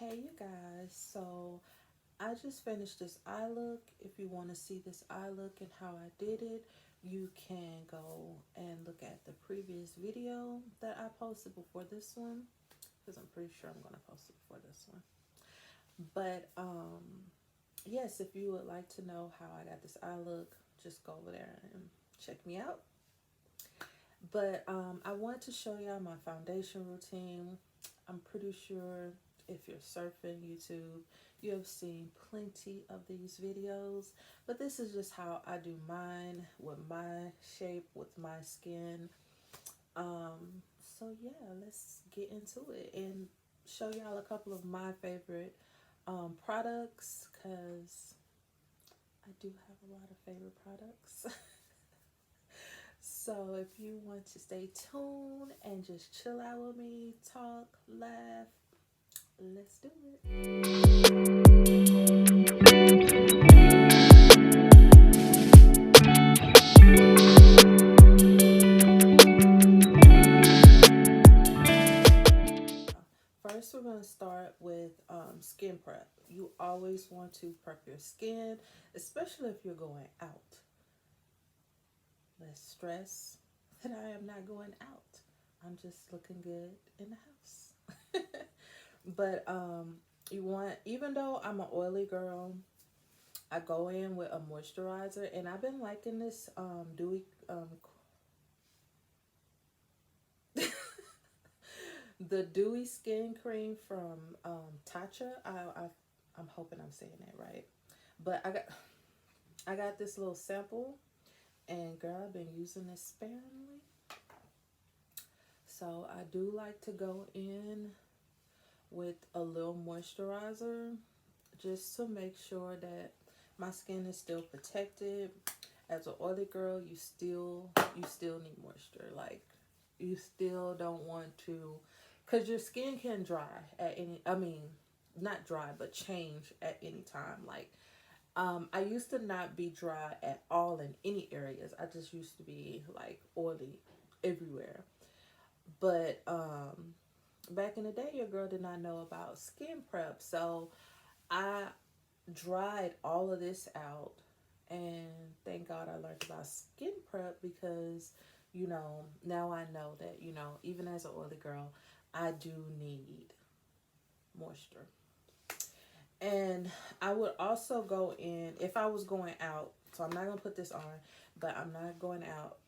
Hey you guys, so I just finished this eye look. If you want to see this eye look and how I did it, you can go and look at the previous video that I posted before this one, because I'm pretty sure I'm going to post it before this one. But yes, if you would like to know how I got this eye look, just go over there and check me out. But I want to show y'all my foundation routine. I'm pretty sure if you're surfing YouTube, you have seen plenty of these videos, but this is just how I do mine with my shape, with my skin. So yeah, let's get into it and show y'all a couple of my favorite products, because I do have a lot of favorite products. So if you want to stay tuned and just chill out with me, talk, laugh, let's do it. First, we're going to start with skin prep. You always want to prep your skin, especially if you're going out. Less stress that I am not going out. I'm just looking good in the house. But you want, even though I'm an oily girl, I go in with a moisturizer, and I've been liking this dewy the dewy skin cream from Tatcha. I'm hoping I'm saying that right, but I got this little sample, and girl, I've been using this sparingly. So I do like to go in with a little moisturizer just to make sure that my skin is still protected. As an oily girl, you still need moisture. Like, you still don't want to, because your skin can dry at any, I mean, not dry, but change at any time. Like, I used to not be dry at all in any areas. I just used to be like oily everywhere. But back in the day, your girl did not know about skin prep. So I dried all of this out, and thank God I learned about skin prep, because now I know that even as an oily girl, I do need moisture. And I would also go in if I was going out. So I'm not gonna put this on, but I'm not going out.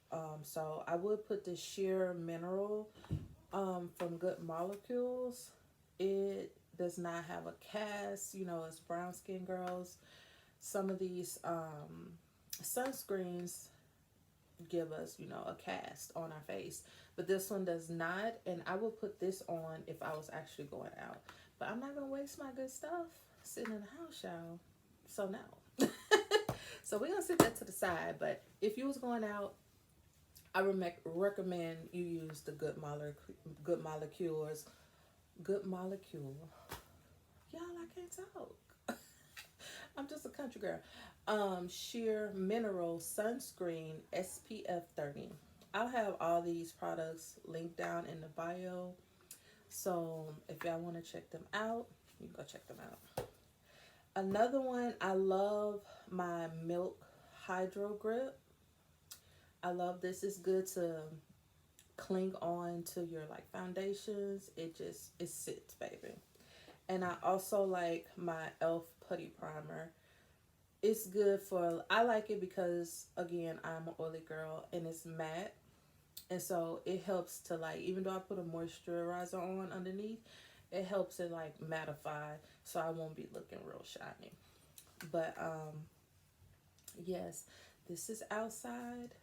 So I would put this sheer mineral from Good Molecules. It does not have a cast. It's brown skin girls. Some of these sunscreens give us, a cast on our face, but this one does not. And I would put this on if I was actually going out, but I'm not gonna waste my good stuff sitting in the house, y'all. So no. So we're gonna set that to the side. But if you was going out, I recommend you use the Good Molecules. Good Molecule. Y'all, I can't talk. I'm just a country girl. Sheer Mineral Sunscreen SPF 30. I'll have all these products linked down in the bio. So if y'all want to check them out, you can go check them out. Another one, I love my Milk Hydro Grip. I love this. It's good to cling on to your like foundations. It sits, baby. And I also like my e.l.f. Putty Primer. It's good for, I like it because, again, I'm an oily girl, and it's matte. And so it helps to, like, even though I put a moisturizer on underneath, it helps it like mattify, so I won't be looking real shiny. But yes, this is outside,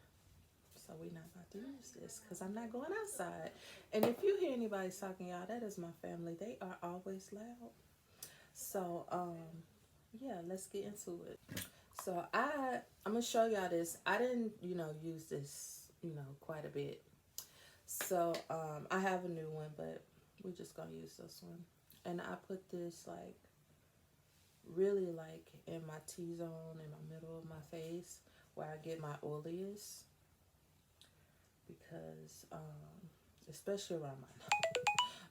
so we're not about to use this because I'm not going outside. And if you hear anybody talking, y'all, that is my family. They are always loud. So yeah, let's get into it. So I'm gonna show y'all this. I didn't use this quite a bit. So I have a new one, but we're just gonna use this one. And I put this like really like in my T-zone, in the middle of my face, where I get my oiliest, because especially around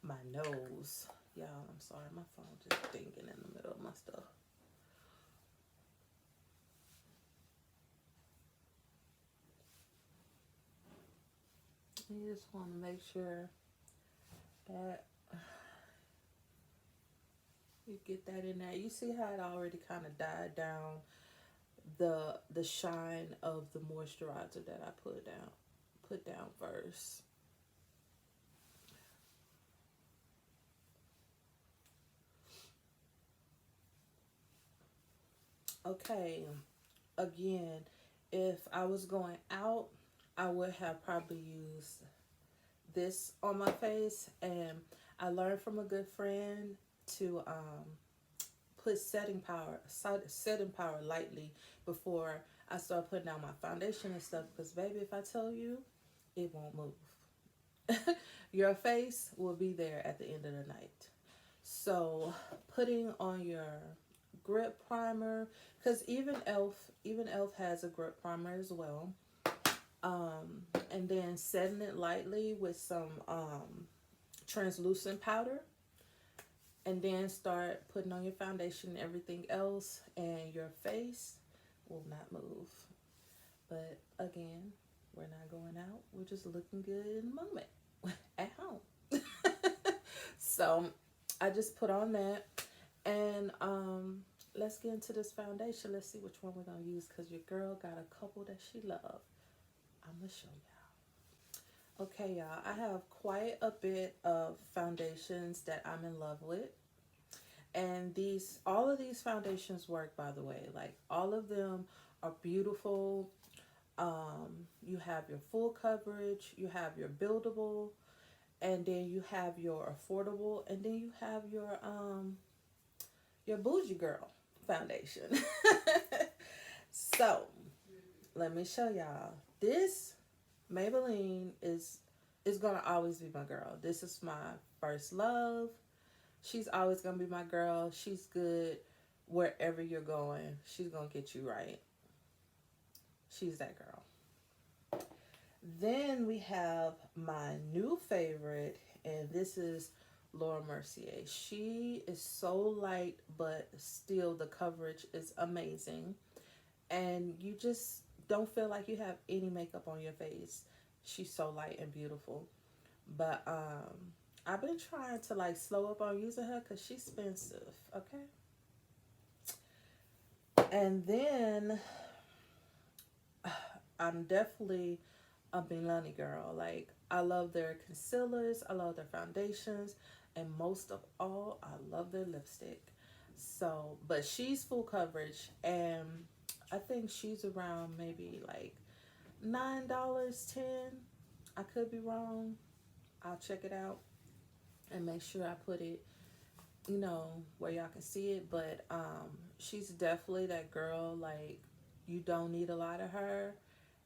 my nose, Y'all, I'm sorry, my phone just dinging in the middle of my stuff. You just want to make sure that you get that in there. You see how it already kind of died down the shine of the moisturizer that I put down first. Okay, again, if I was going out, I would have probably used this on my face, and I learned from a good friend to put setting power lightly before I start putting down my foundation and stuff, because baby, if I tell you, it won't move. Your face will be there at the end of the night. So putting on your grip primer, because even elf has a grip primer as well. And then setting it lightly with some translucent powder, and then start putting on your foundation and everything else, and your face will not move. But again, we're not going out, we're just looking good in the moment at home. So I just put on that, and let's get into this foundation. Let's see which one we're gonna use, because your girl got a couple that she loves. I'm gonna show y'all. Okay, y'all, I have quite a bit of foundations that I'm in love with. And all of these foundations work, by the way. Like, all of them are beautiful. You have your full coverage, you have your buildable, and then you have your affordable, and then you have your bougie girl foundation. So let me show y'all. This Maybelline is gonna always be my girl. This is my first love. She's always gonna be my girl. She's good wherever you're going. She's gonna get you right. She's that girl. Then we have my new favorite, and this is Laura Mercier. She is so light, but still the coverage is amazing. And you just don't feel like you have any makeup on your face. She's so light and beautiful. But I've been trying to like slow up on using her because she's expensive, okay? And then I'm definitely a Milani girl. Like, I love their concealers, I love their foundations, and most of all, I love their lipstick. So, but she's full coverage, and I think she's around maybe like $9, 10. I could be wrong. I'll check it out and make sure I put it, where y'all can see it. But she's definitely that girl. Like, you don't need a lot of her,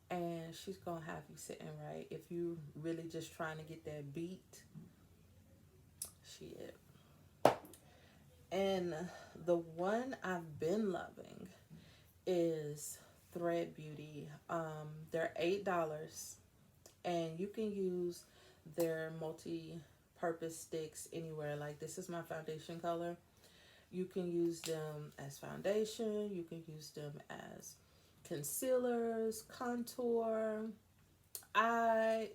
and she's gonna have you sitting right. If you really just trying to get that beat, she is. And the one I've been loving is Thread Beauty. They're $8, and you can use their multi-purpose sticks anywhere. Like, this is my foundation color. You can use them as foundation. You can use them as concealers, contour,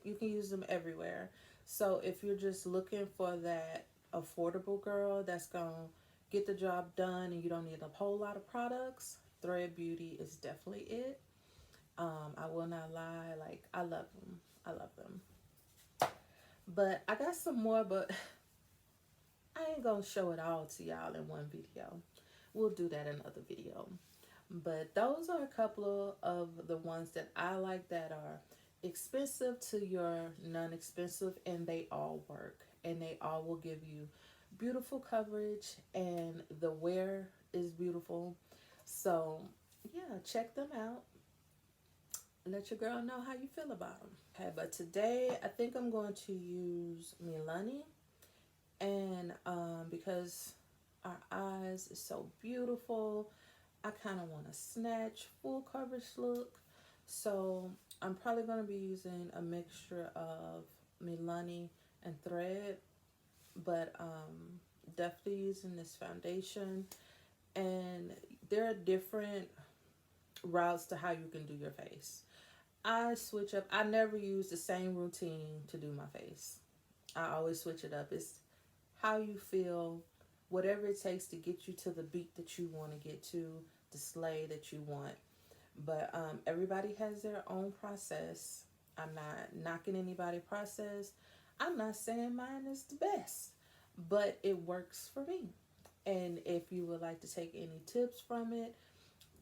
you can use them everywhere. So if you're just looking for that affordable girl that's gonna get the job done and you don't need a whole lot of products, Thread Beauty is definitely it. I will not lie, like, I love them. I love them. But I got some more, but I ain't gonna show it all to y'all in one video. We'll do that in another video. But those are a couple of the ones that I like that are expensive to your non-expensive, and they all work, and they all will give you beautiful coverage, and the wear is beautiful. So yeah, check them out. Let your girl know how you feel about them. Okay, but today I think I'm going to use Milani, and because our eyes is so beautiful, I kind of want a snatch full coverage look. So I'm probably going to be using a mixture of Milani and Thread. But definitely using this foundation, and there are different routes to how you can do your face. I switch up. I never use the same routine to do my face. I always switch it up. It's how you feel, whatever it takes to get you to the beat that you want to get to, the slay that you want. But everybody has their own process. I'm not knocking anybody's process. I'm not saying mine is the best, but it works for me. And if you would like to take any tips from it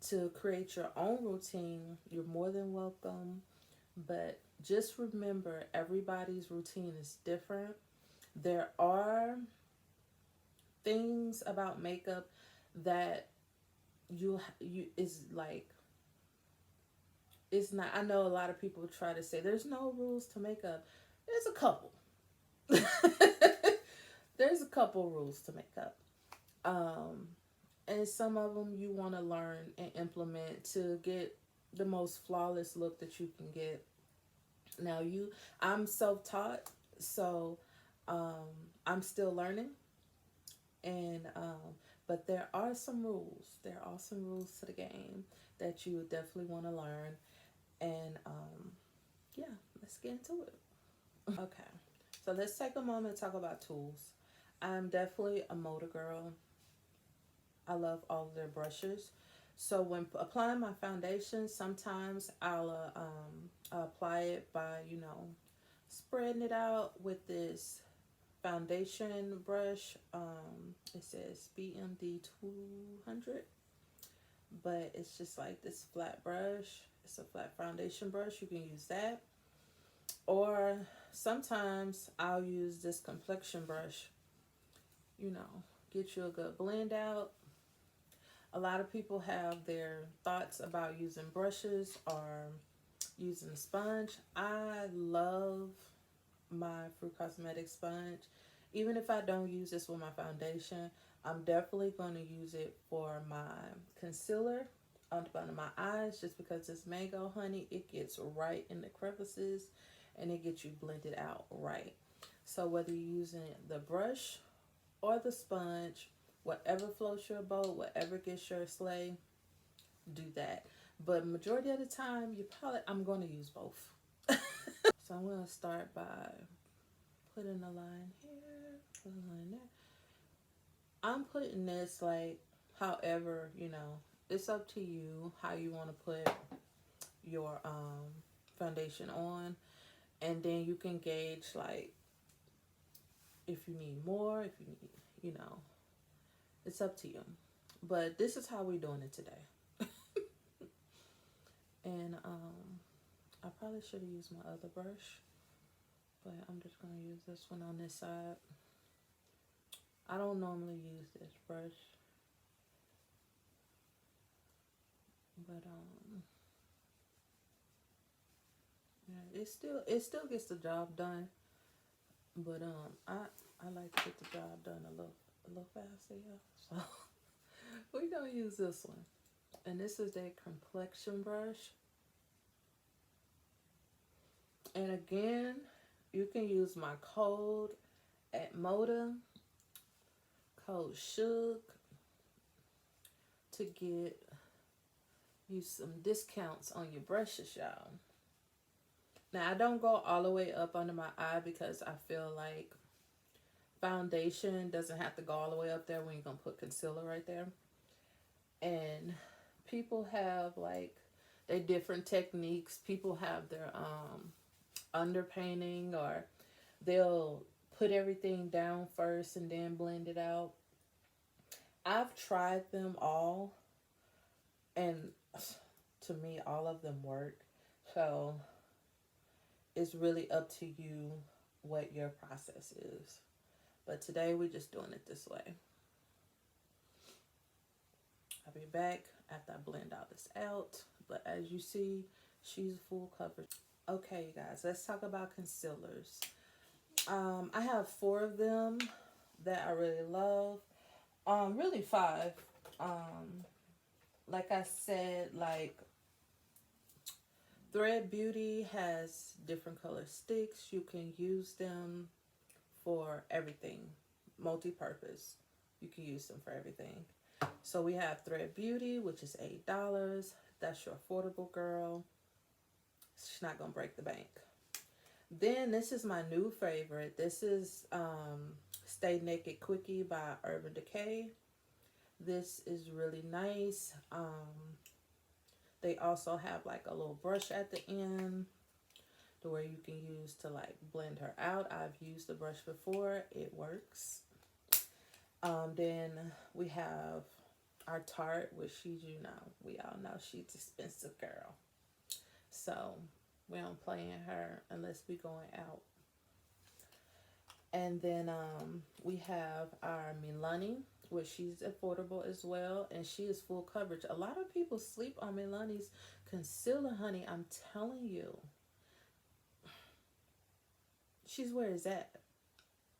to create your own routine, you're more than welcome. But just remember, everybody's routine is different. There are things about makeup that you is like, it's not. I know a lot of people try to say there's no rules to makeup. There's a couple. There's a couple rules to makeup. And some of them you want to learn and implement to get the most flawless look that you can get. Now I'm self-taught, so I'm still learning, and but there are some rules. There are some rules to the game that you would definitely want to learn, and yeah, let's get into it. Okay, so let's take a moment to talk about tools. I'm definitely a MŌDA girl. I love all of their brushes. So when applying my foundation, sometimes I'll apply it by, spreading it out with this foundation brush. It says BMD 200, but it's just like this flat brush. It's a flat foundation brush. You can use that. Or sometimes I'll use this complexion brush, get you a good blend out. A lot of people have their thoughts about using brushes or using a sponge. I love my Fruitscosmetics sponge. Even if I don't use this with my foundation, I'm definitely going to use it for my concealer on the bottom of my eyes, just because this mango honey, it gets right in the crevices and it gets you blended out right. So whether you're using the brush or the sponge, whatever floats your boat, whatever gets your slay, do that. But majority of the time, I'm going to use both. So I'm going to start by putting a line here, putting a line there. I'm putting this like, however, it's up to you how you want to put your foundation on. And then you can gauge like if you need more, if you need, it's up to you. But this is how we're doing it today. And I probably should have used my other brush, but I'm just going to use this one on this side. I don't normally use this brush, but yeah, it still gets the job done. But I like to get the job done a little faster, yeah. So we're gonna use this one, and this is a complexion brush. And again, you can use my code at MŌDA, code SUGG, to get you some discounts on your brushes, y'all. Now, I don't go all the way up under my eye because I feel like foundation doesn't have to go all the way up there when you're going to put concealer right there. And people have like their different techniques. People have their underpainting, or they'll put everything down first and then blend it out. I've tried them all, and to me, all of them work. So it's really up to you what your process is. But today we're just doing it this way. I'll be back after I blend all this out. But as you see, she's full coverage. Okay, you guys, let's talk about concealers. I have 4 of them that I really love. Really 5. Like I said, like Thread Beauty has different color sticks. You can use them for everything, multi-purpose. You can use them for everything. So we have Thread Beauty, which is $8. That's your affordable girl. She's not gonna break the bank. Then this is my new favorite. This is Stay Naked Quickie by Urban Decay. This is really nice. They also have like a little brush at the end to where you can use to like blend her out. I've used the brush before. It works. Then we have our Tarte, which we all know she's expensive girl. So we don't play in her unless we going out. And then we have our Milani, which she's affordable as well, and she is full coverage. A lot of people sleep on Milani's concealer, honey. I'm telling you, she's where it's at.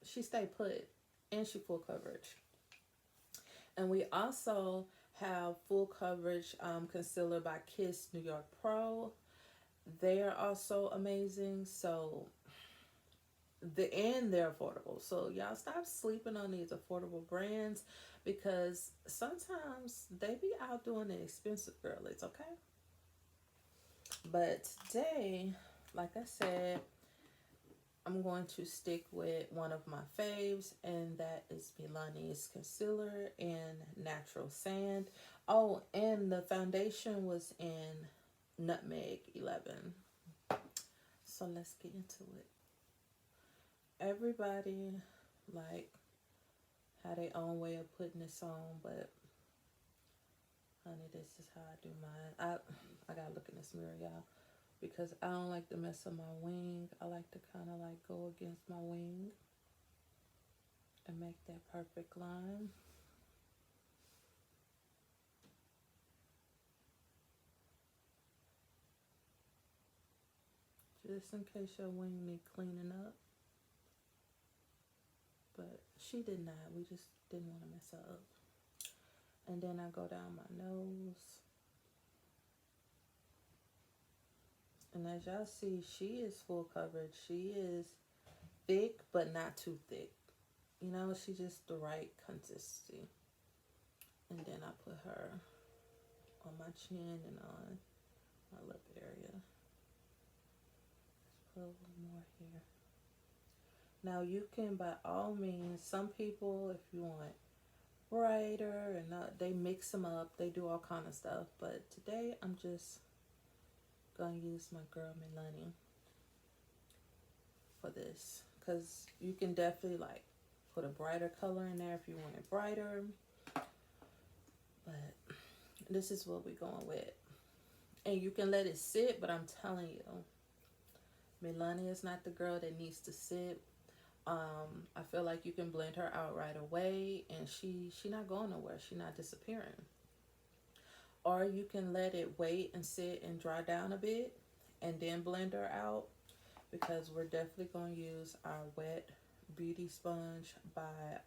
She stay put, and she full coverage. And we also have full coverage concealer by Kiss New York Pro. They are also amazing. So they're affordable. So y'all stop sleeping on these affordable brands because sometimes they be outdoing the expensive girlies, okay? But today, like I said, I'm going to stick with one of my faves, and that is Milani's concealer in Natural Sand. Oh, and the foundation was in Nutmeg 11. So let's get into it. Everybody like had their own way of putting this on, but honey, this is how I do mine. I gotta look in this mirror, y'all, because I don't like to mess up my wing. I like to kind of like go against my wing and make that perfect line. Just in case your wing need cleaning up. But she did not. We just didn't want to mess her up. And then I go down my nose. And as y'all see, she is full coverage. She is thick, but not too thick. You know, she's just the right consistency. And then I put her on my chin and on my lip area. Let's put a little more here. Now you can, by all means, some people, if you want brighter and they mix them up, they do all kind of stuff. But today I'm just gonna use my girl Milani for this, because you can definitely like put a brighter color in there if you want it brighter. But this is what we're going with. And you can let it sit, but I'm telling you, Milani is not the girl that needs to sit. I feel like you can blend her out right away, and she not going nowhere. She not disappearing. Or you can let it wait and sit and dry down a bit, and then blend her out, because we're definitely going to use our wet beauty sponge by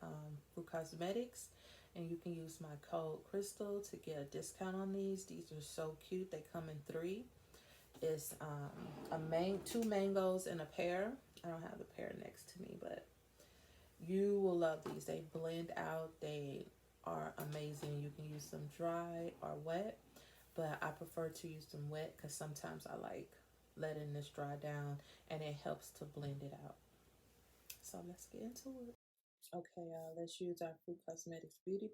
Fruitscosmetics. And you can use my code Crystal to get a discount on these. These are so cute. They come in 3. It's two mangoes and a pear. I don't have the pear next to me, but you will love these. They blend out. They are amazing. You can use them dry or wet, but I prefer to use them wet because sometimes I like letting this dry down, and it helps to blend it out. So let's get into it. Okay, let's use our Fruitscosmetics Beauty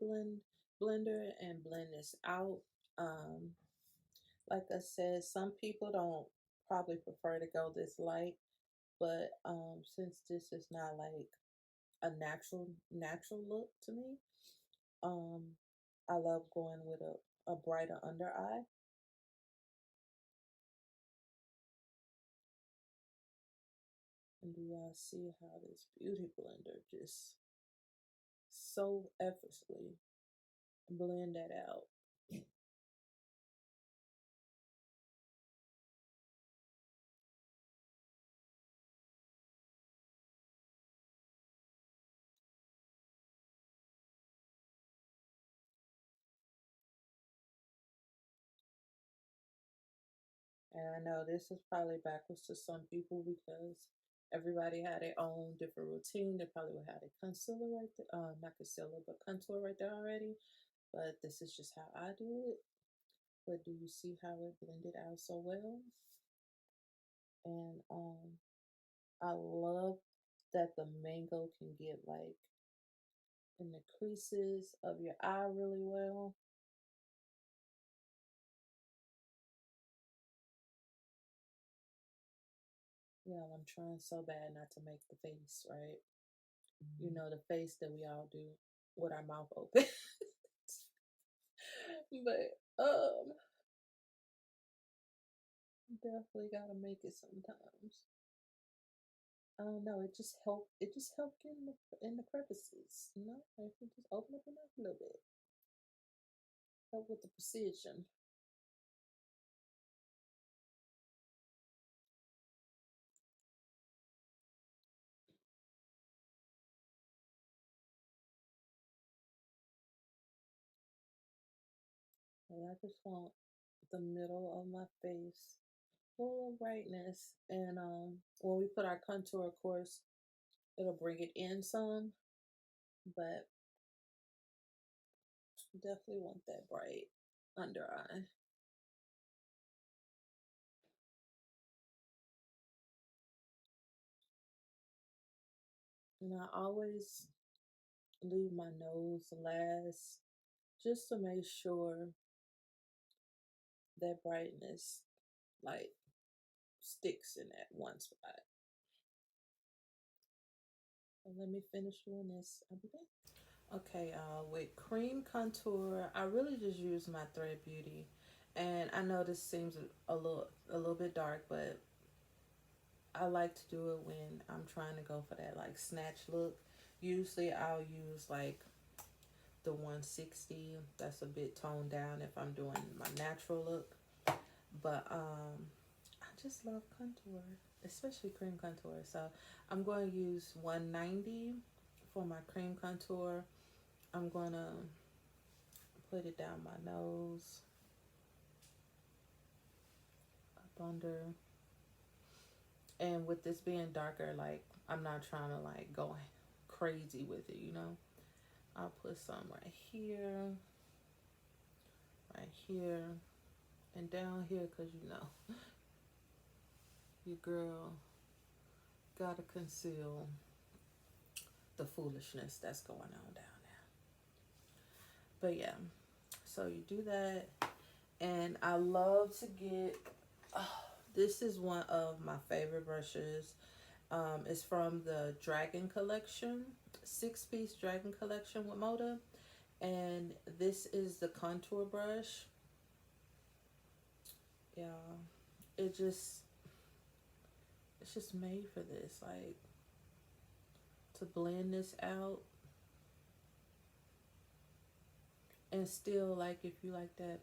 Blender and blend this out. Um, like I said, some people don't probably prefer to go this light, but since this is not like a natural look to me, um, I love going with a brighter under eye. And do y'all see how this beauty blender just so effortlessly blend that out? And I know this is probably backwards to some people because Everybody had their own different routine. They probably would have their concealer right there, not concealer, but contour right there already. But this is just how I do it. But do you see how it blended out so well? And I love that the mango can get like in the creases of your eye really well. Yeah, I'm trying so bad not to make the face, right? You know, the face that we all do with our mouth open. But definitely gotta make it sometimes. I don't know, it just helped get in the crevices, you know? If you just open up your mouth a little bit. Help with the precision. And I just want the middle of my face full of brightness. And when we put our contour, of course, it'll bring it in some, but definitely want that bright under eye. And I always leave my nose last just to make sure that brightness like sticks in that one spot. So let me finish doing this. I'll be back. Okay, with cream contour, I really just use my Thread Beauty, and I know this seems a little bit dark, but I like to do it when I'm trying to go for that like snatch look. Usually, I'll use like the 160. That's a bit toned down if I'm doing my natural look, but I just love contour, especially cream contour. So I'm going to use 190 for my cream contour. I'm going to put it down my nose, up under. And with this being darker, like I'm not trying to like go crazy with it, you know. I'll put some right here, and down here, because you know, your girl gotta conceal the foolishness that's going on down there. But yeah, so you do that, and I love to get. Oh, this is one of my favorite brushes. It's from the Dragon Collection, 6-piece Dragon Collection with MŌDA, and this is the contour brush. Yeah, it just it's just made for this, like to blend this out and still like if you like that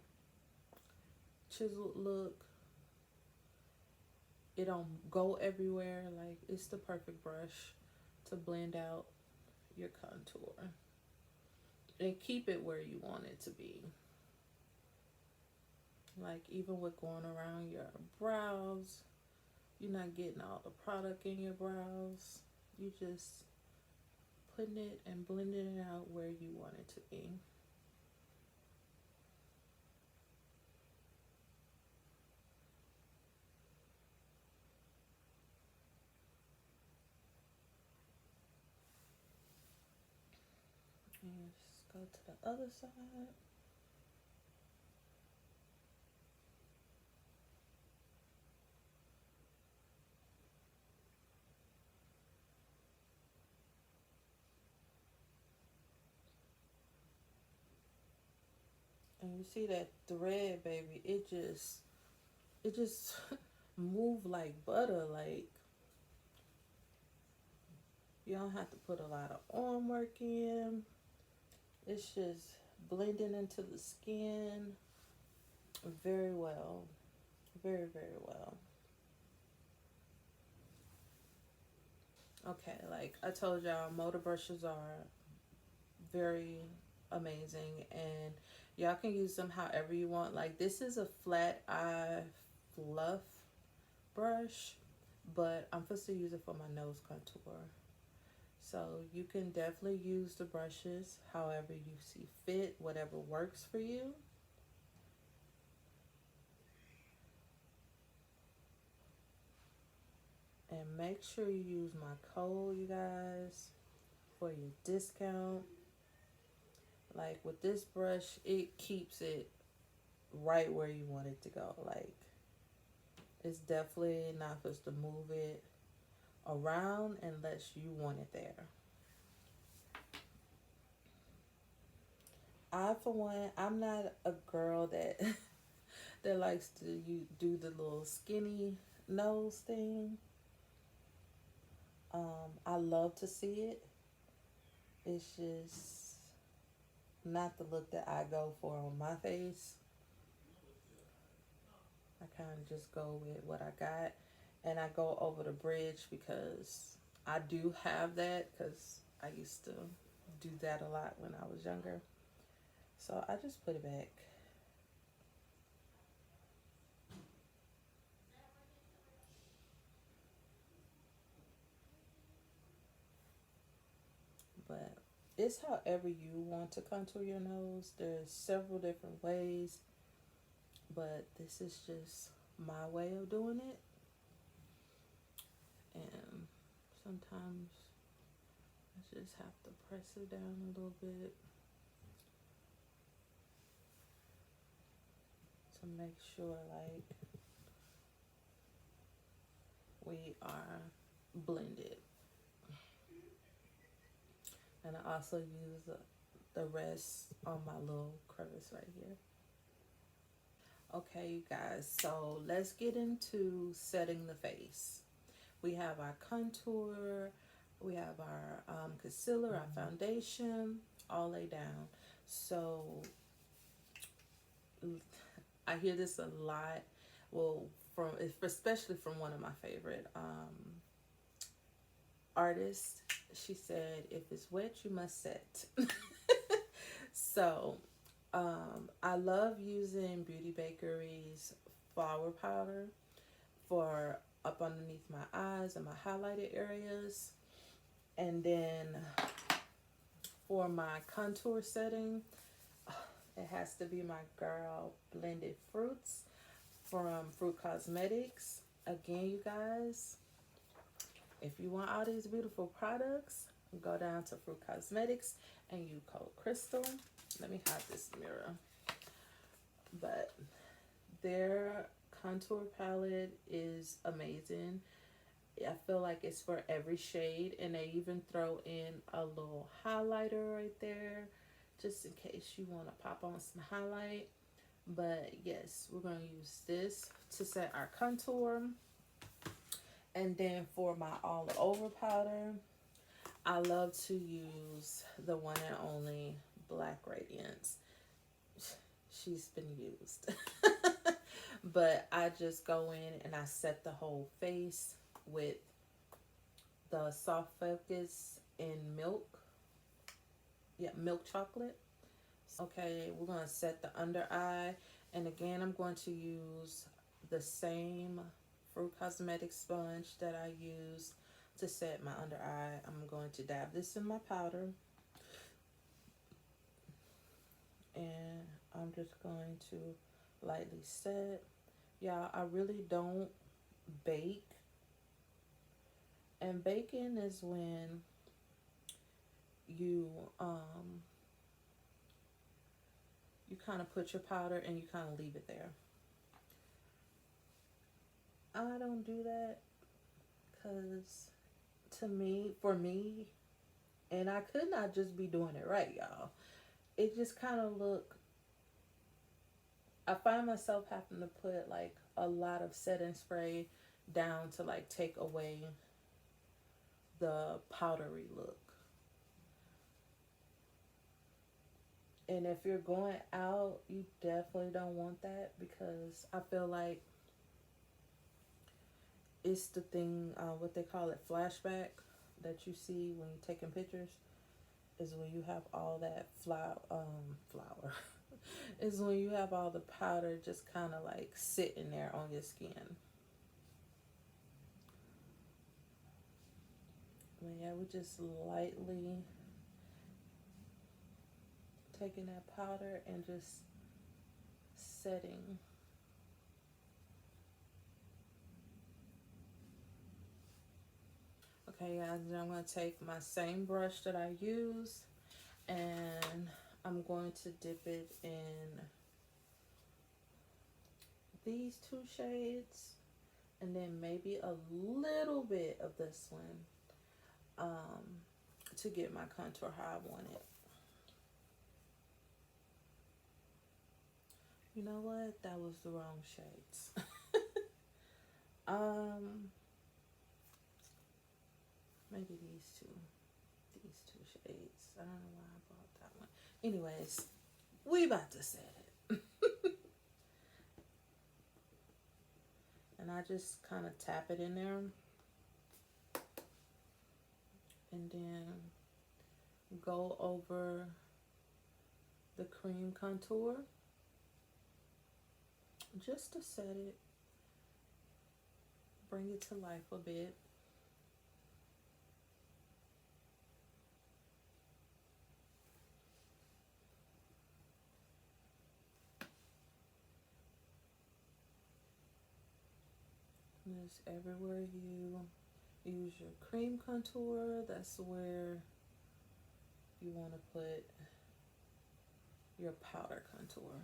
chiseled look, it don't go everywhere. Like it's the perfect brush to blend out your contour and keep it where you want it to be. Like even with going around your brows, you're not getting all the product in your brows. You just putting it and blending it out where you want it to be. And just go to the other side. And you see that thread, baby, it just move like butter. Like you don't have to put a lot of arm work in. It's just blending into the skin very well. Very, very well. Okay, like I told y'all, MŌDA brushes are very amazing, and y'all can use them however you want. Like this is a flat eye fluff brush, but I'm supposed to use it for my nose contour. So you can definitely use the brushes however you see fit, whatever works for you. And make sure you use my code, you guys, for your discount. Like with this brush, it keeps it right where you want it to go. Like, it's definitely not supposed to move it around unless you want it there. I, for one, I'm not a girl that that likes to do the little skinny nose thing. I love to see it. It's just not the look that I go for on my face. I kind of just go with what I got, and I go over the bridge because I do have that because I used to do that a lot when I was younger. So I just put it back. But it's however you want to contour your nose. There's several different ways, but this is just my way of doing it. And sometimes I just have to press it down a little bit to make sure like we are blended. And I also use the rest on my little crevice right here. Okay, you guys, so let's get into setting the face. We have our contour, we have our concealer, our foundation, all laid down. So I hear this a lot. Well, from especially from one of my favorite artists. She said, "If it's wet, you must set." So I love using Beauty Bakery's flour powder for up underneath my eyes and my highlighted areas. And then for my contour setting, it has to be my girl Blended Fruits from Fruit Cosmetics. Again, you guys, if you want all these beautiful products, go down to Fruit Cosmetics and use code Crystal. Let me hide this mirror. But their contour palette is amazing. I feel like it's for every shade, and they even throw in a little highlighter right there just in case you want to pop on some highlight. But yes, we're going to use this to set our contour. And then for my all over powder, I love to use the one and only Black Radiance. She's been used. But I just go in and I set the whole face with the Soft Focus in milk. Yeah, milk chocolate. Okay, we're going to set the under eye. And again, I'm going to use the same Fruit Cosmetics sponge that I use to set my under eye. I'm going to dab this in my powder. And I'm just going to lightly set. Y'all, I really don't bake. And baking is when you kind of put your powder and you kind of leave it there. I don't do that because for me, and I could not just be doing it right, y'all. It just kind of I find myself having to put like a lot of setting spray down to like take away the powdery look. And if you're going out, you definitely don't want that because I feel like it's the thing, what they call it, flashback, that you see when you're taking pictures, is when you have all that flour. Is when you have all the powder just kind of like sitting there on your skin. I mean, yeah, we're just lightly taking that powder and just setting. Okay, guys, then I'm going to take my same brush that I use and I'm going to dip it in these two shades and then maybe a little bit of this one to get my contour how I want it. You know what? That was the wrong shades. Maybe these two shades. I don't know why I bought that one. Anyways, we about to set it. And I just kind of tap it in there. And then go over the cream contour. Just to set it. Bring it to life a bit. Just everywhere you use your cream contour, that's where you want to put your powder contour.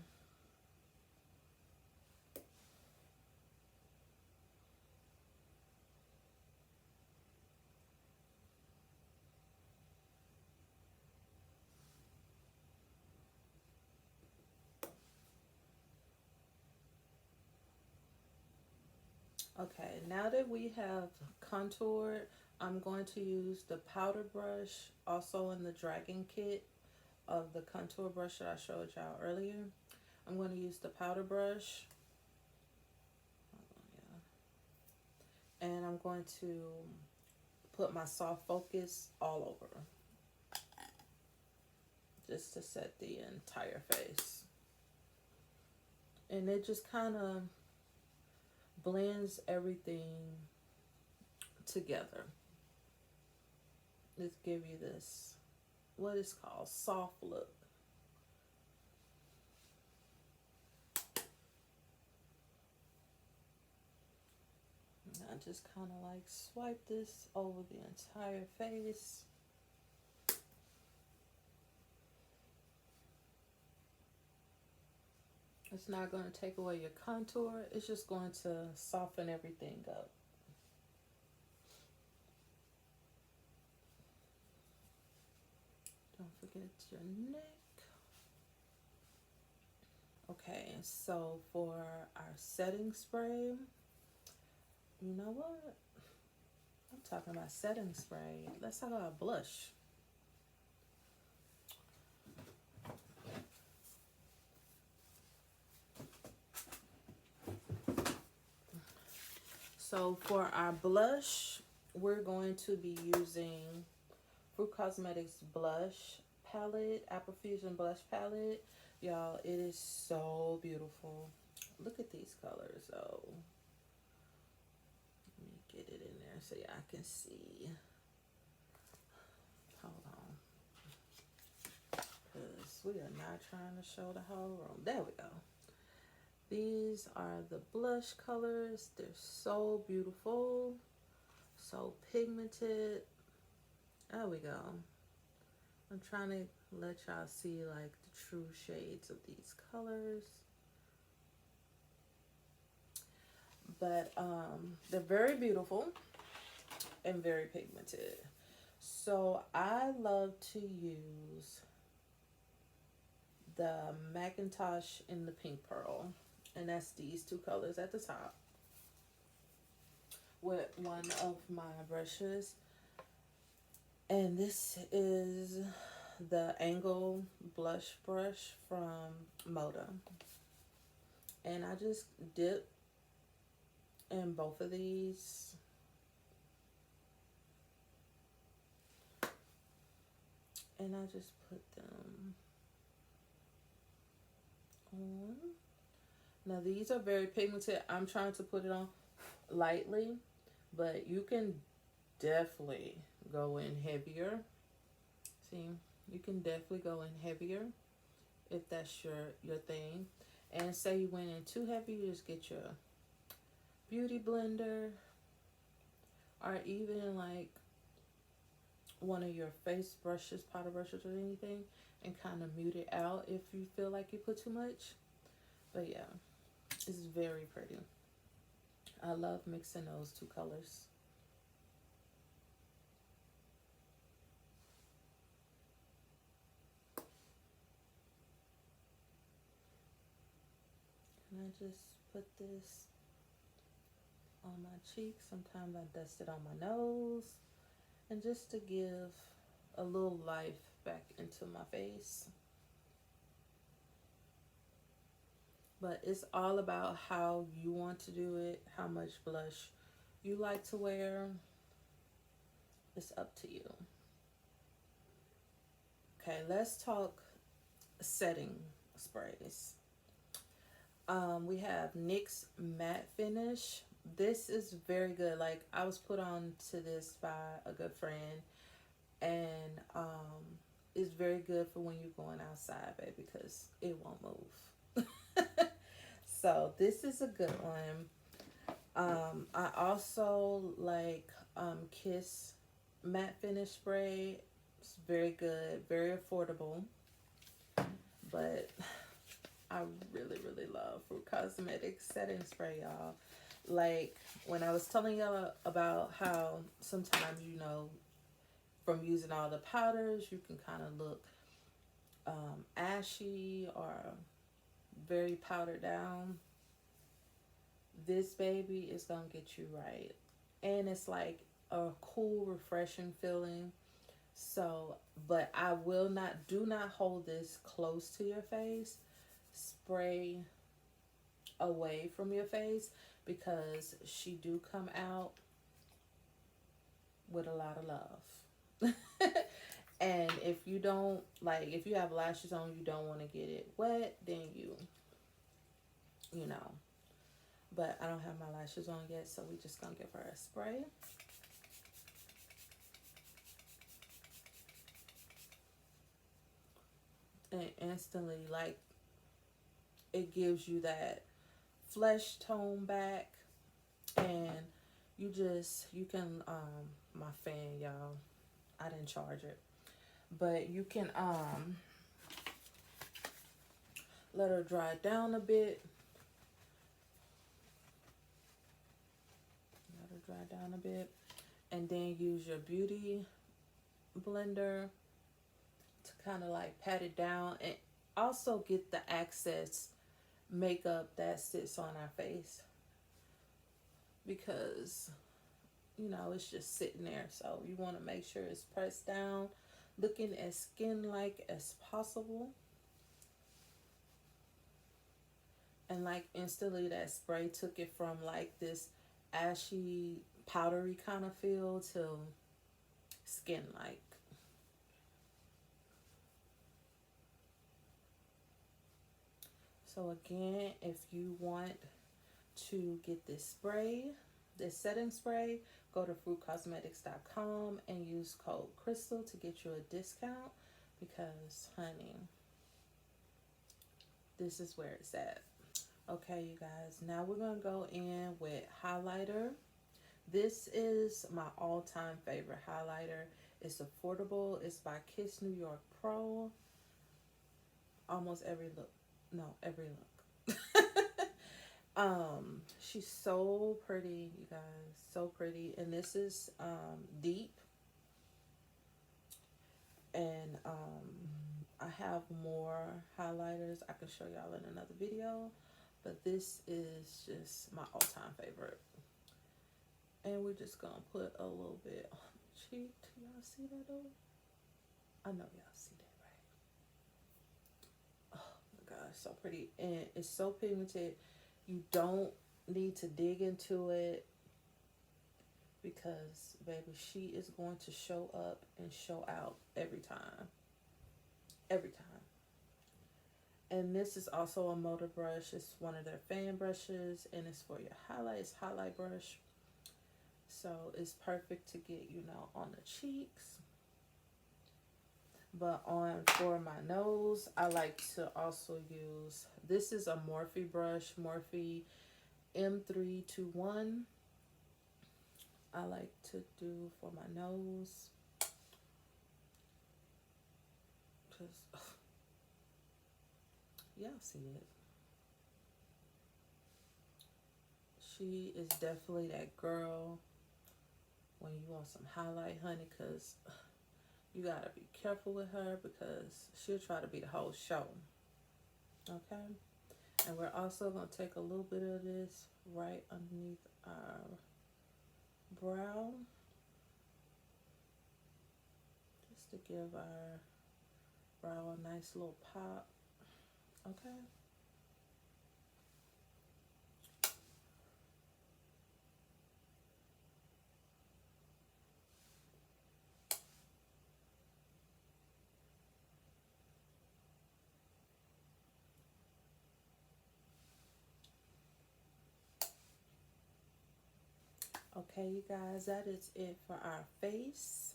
Okay, now that we have contoured, I'm going to use the powder brush, also in the Dragon kit of the contour brush that I showed y'all earlier. I'm going to use the powder brush. And I'm going to put my soft focus all over. Just to set the entire face. And it just kind of blends everything together. Let's give you this, what is called soft look. And I just kind of like swipe this over the entire face. It's not going to take away your contour. It's just going to soften everything up. Don't forget your neck. Okay, so for our setting spray, you know what? I'm talking about setting spray. Let's talk about blush. So for our blush, we're going to be using Fruitscosmetics blush palette, Apple Fusion blush palette. Y'all, it is so beautiful. Look at these colors though. Let me get it in there so y'all can see. Hold on. Because we are not trying to show the whole room. There we go. These are the blush colors. They're so beautiful. So pigmented. There we go. I'm trying to let y'all see like the true shades of these colors. But they're very beautiful and very pigmented. So I love to use the Macintosh in the pink pearl. And that's these two colors at the top. With one of my brushes. And this is the Angle blush brush from MŌDA. And I just dip in both of these. And I just put them on. Now these are very pigmented. I'm trying to put it on lightly, but you can definitely go in heavier. See, you can definitely go in heavier if that's your thing. And say you went in too heavy, you just get your beauty blender, or even like one of your face brushes, powder brushes or anything, and kind of mute it out if you feel like you put too much. But yeah, it's very pretty. I love mixing those two colors. And I just put this on my cheeks. Sometimes I dust it on my nose. And just to give a little life back into my face. But it's all about how you want to do it, how much blush you like to wear. It's up to you. Okay, let's talk setting sprays. We have NYX Matte Finish. This is very good. Like, I was put on to this by a good friend, and it's very good for when you're going outside, baby, because it won't move. So this is a good one. I also like Kiss Matte Finish Spray. It's very good, very affordable, but I really, really love Fruit Cosmetics setting spray, y'all. Like, when I was telling y'all about how sometimes, you know, from using all the powders, you can kind of look ashy or very powdered down. This baby is going to get you right. And it's like a cool, refreshing feeling. So, but I will not, do not hold this close to your face. Spray away from your face, because she do come out with a lot of love. And if you don't, like, if you have lashes on, you don't want to get it wet, then you know. But I don't have my lashes on yet, so we just gonna give her a spray. And instantly, like, it gives you that flesh tone back. And you can, my fan, y'all, I didn't charge it, but you can let her dry down a bit. Let her dry down a bit, and then use your beauty blender to kind of like pat it down, and also get the excess makeup that sits on our face, because you know it's just sitting there. So you want to make sure it's pressed down, looking as skin-like as possible. And like instantly that spray took it from like this ashy, powdery kind of feel to skin-like. So again, if you want to get this spray, this setting spray, go to fruitcosmetics.com and use code Crystal to get you a discount, because honey, this is where it's at. Okay, you guys, now we're gonna go in with highlighter. This is my all-time favorite highlighter. It's affordable. It's by Kiss New York Pro. Almost every look, no, every look. She's so pretty, you guys, so pretty. And this is deep. And I have more highlighters I can show y'all in another video, but this is just my all-time favorite. And we're just gonna put a little bit on the cheek. Y'all see that though? I know y'all see that, right? Oh my gosh, so pretty. And it's so pigmented. You don't need to dig into it, because baby, she is going to show up and show out every time. Every time. And this is also a MŌDA brush. It's one of their fan brushes, and it's for your highlights, highlight brush. So it's perfect to get, you know, on the cheeks. But on for my nose, I like to also use, this is a Morphe brush, Morphe M321. I like to do for my nose. Just, y'all see it. She is definitely that girl when you want some highlight, honey, because you gotta be careful with her because she'll try to be the whole show. Okay? And we're also going to take a little bit of this right underneath our brow, just to give our brow a nice little pop. Okay? Okay, you guys, that is it for our face.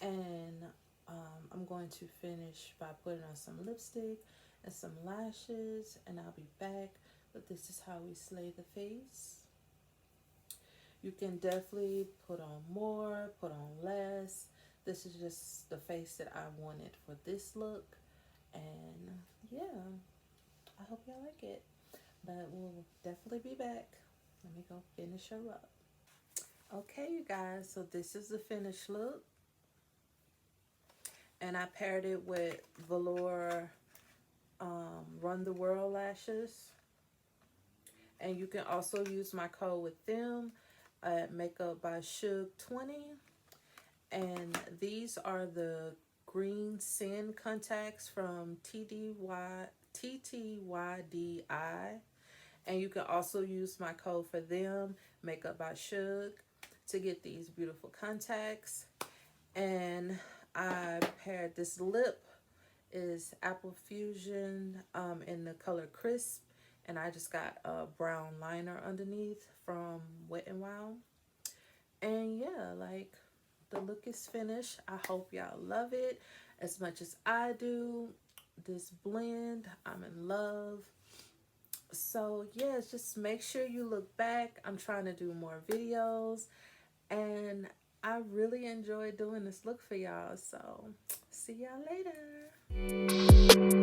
And I'm going to finish by putting on some lipstick and some lashes, and I'll be back. But this is how we slay the face. You can definitely put on more, put on less. This is just the face that I wanted for this look. And yeah, I hope y'all like it. But we'll definitely be back. Let me go finish her up. Okay, you guys, so this is the finished look. And I paired it with Velour Run the World lashes. And you can also use my code with them at Makeup by SUGG20. And these are the green sand contacts from TTDEYE. And you can also use my code for them, Makeup by SUGG, to get these beautiful contacts. And I paired this lip is Apple Fusion in the color Crisp. And I just got a brown liner underneath from Wet n Wild. And yeah, like, the look is finished. I hope y'all love it as much as I do. This blend, I'm in love. So yeah, just make sure you look back. I'm trying to do more videos, and I really enjoy doing this look for y'all. So see y'all later.